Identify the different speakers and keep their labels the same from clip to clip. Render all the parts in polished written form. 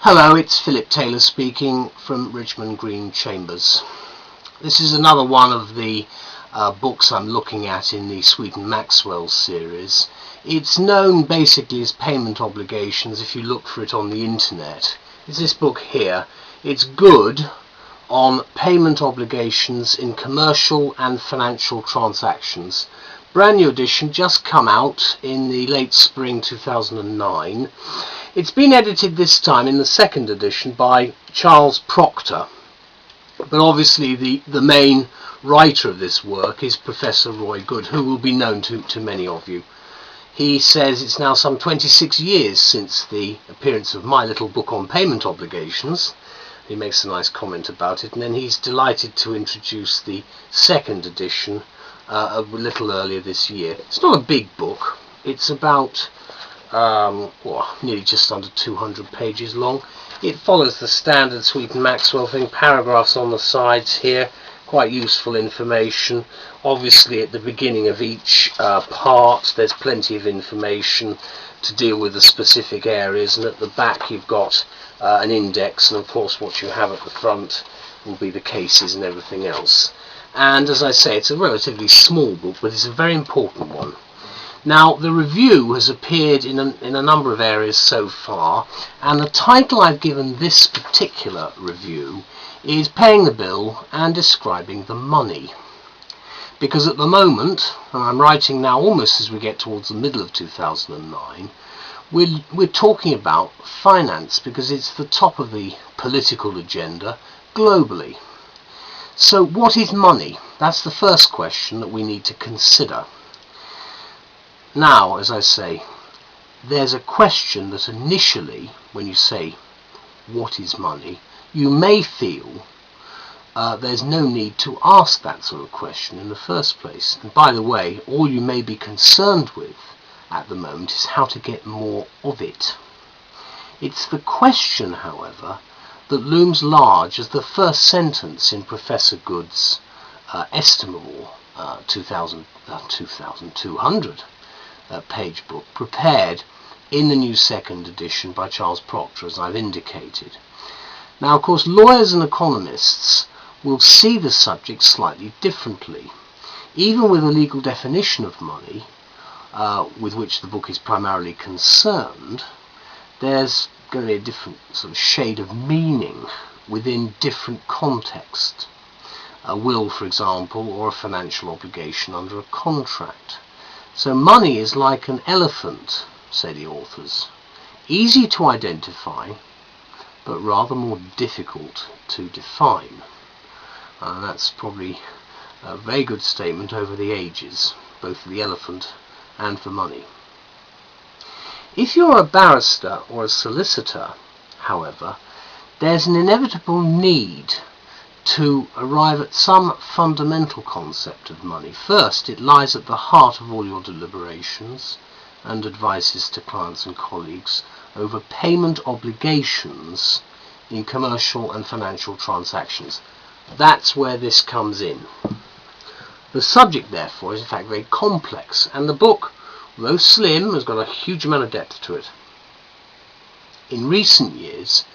Speaker 1: Hello, it's Phillip Taylor speaking from Richmond Green Chambers. This is another one of the books I'm looking at in the Sweeten-Maxwell series. It's known basically as Payment Obligations if you look for it on the internet. It's this book here. It's Goode on Payment Obligations in Commercial and Financial Transactions. Brand new edition, just come out in the late spring 2009. It's been edited this time in the second edition by Charles Proctor, but obviously the main writer of this work is Professor Roy Goode, who will be known to many of you. He says it's now some 26 years since the appearance of my little book on payment obligations. He makes a nice comment about it, and then he's delighted to introduce the second edition a little earlier this year. It's not a big book. It's about nearly just under 200 pages long. It follows the standard Sweeten-Maxwell thing, paragraphs on the sides here, quite useful information. Obviously at the beginning of each part there's plenty of information to deal with the specific areas, and at the back you've got an index, and of course what you have at the front will be the cases and everything else. And as I say, it's a relatively small book, but it's a very important one. Now, the review has appeared in a number of areas so far, and the title I've given this particular review is Paying the Bill and Describing the Money. Because at the moment, and I'm writing now almost as we get towards the middle of 2009, we're talking about finance because it's the top of the political agenda globally. So what is money? That's the first question that we need to consider. Now, as I say, there's a question that initially, when you say, what is money, you may feel there's no need to ask that sort of question in the first place. And by the way, all you may be concerned with at the moment is how to get more of it. It's the question, however, that looms large as the first sentence in Professor Goode's estimable 2,200 page book, prepared in the new second edition by Charles Proctor, as I've indicated. Now, of course, lawyers and economists will see the subject slightly differently. Even with a legal definition of money, with which the book is primarily concerned, there's going to be a different sort of shade of meaning within different contexts. A will, for example, or a financial obligation under a contract. So money is like an elephant, say the authors, easy to identify, but rather more difficult to define. That's probably a very good statement over the ages, both for the elephant and for money. If you're a barrister or a solicitor, however, there's an inevitable need to arrive at some fundamental concept of money. First, it lies at the heart of all your deliberations and advices to clients and colleagues over payment obligations in commercial and financial transactions. That's where this comes in. The subject, therefore, is in fact very complex, and the book, although slim, has got a huge amount of depth to it. In recent years,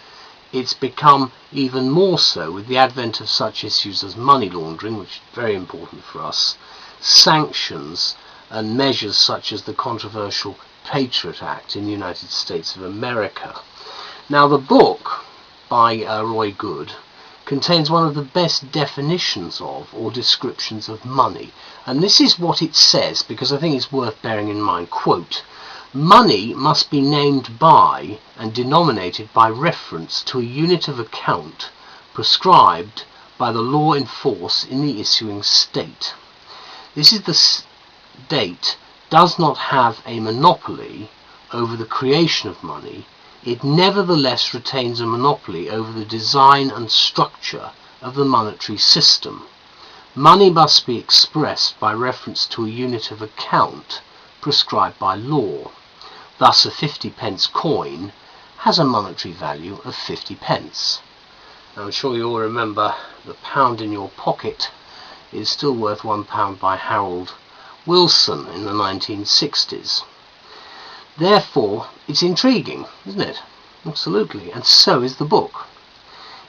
Speaker 1: it's become even more so with the advent of such issues as money laundering, which is very important for us, sanctions, and measures such as the controversial Patriot Act in the United States of America. Now, the book by Roy Goode contains one of the best definitions of or descriptions of money, and this is what it says, because I think it's worth bearing in mind. Quote, "Money must be named by and denominated by reference to a unit of account prescribed by the law in force in the issuing state. This is the state does not have a monopoly over the creation of money. It nevertheless retains a monopoly over the design and structure of the monetary system. Money must be expressed by reference to a unit of account prescribed by law. Thus a 50p coin has a monetary value of 50p. Now, I'm sure you all remember the pound in your pocket is still worth £1 by Harold Wilson in the 1960s. Therefore, it's intriguing, isn't it? Absolutely, and so is the book.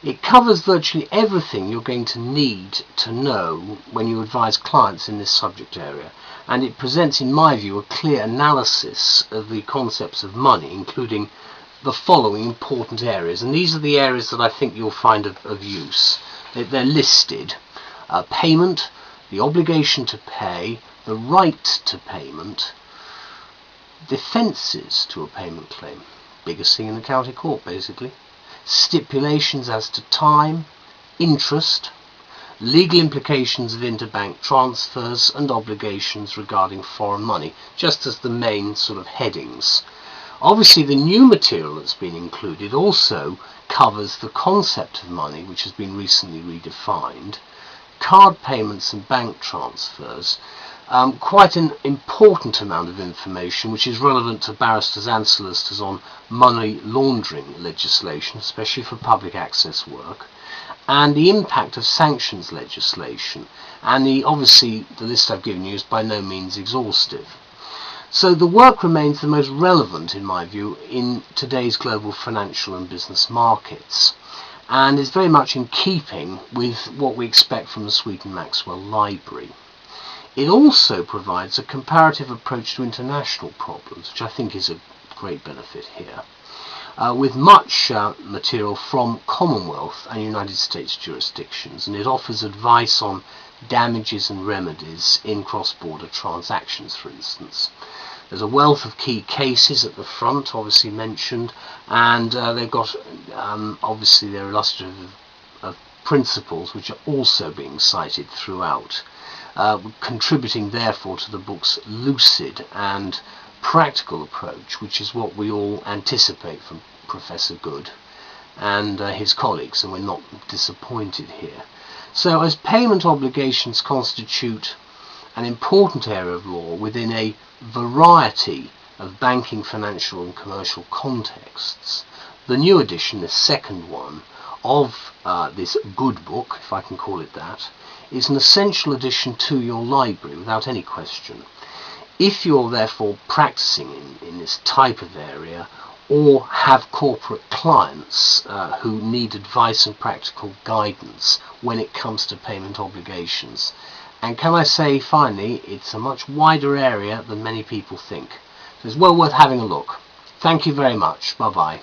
Speaker 1: It covers virtually everything you're going to need to know when you advise clients in this subject area, and it presents, in my view, a clear analysis of the concepts of money, including the following important areas, and these are the areas that I think you'll find of use. They're listed: payment, the obligation to pay, the right to payment, defences to a payment claim, biggest thing in the county court basically, stipulations as to time, interest, legal implications of interbank transfers, and obligations regarding foreign money, just as the main sort of headings. Obviously the new material that's been included also covers the concept of money, which has been recently redefined, card payments and bank transfers, quite an important amount of information which is relevant to barristers and solicitors on money laundering legislation, especially for public access work, and the impact of sanctions legislation. And obviously the list I've given you is by no means exhaustive. So the work remains the most relevant, in my view, in today's global financial and business markets, and is very much in keeping with what we expect from the Sweeten-Maxwell Library. It also provides a comparative approach to international problems, which I think is a great benefit here, with much material from Commonwealth and United States jurisdictions, and it offers advice on damages and remedies in cross-border transactions, for instance. There's a wealth of key cases at the front, obviously mentioned, and they've got, obviously, they're illustrative of principles which are also being cited throughout, contributing therefore to the book's lucid and practical approach, which is what we all anticipate from Professor Goode and his colleagues, and we're not disappointed here. So as payment obligations constitute an important area of law within a variety of banking, financial and commercial contexts, the new edition, the second one, of this Goode book, if I can call it that, is an essential addition to your library without any question. If you're therefore practicing in this type of area, or have corporate clients who need advice and practical guidance when it comes to payment obligations. And can I say finally, it's a much wider area than many people think. So it's well worth having a look. Thank you very much. Bye bye.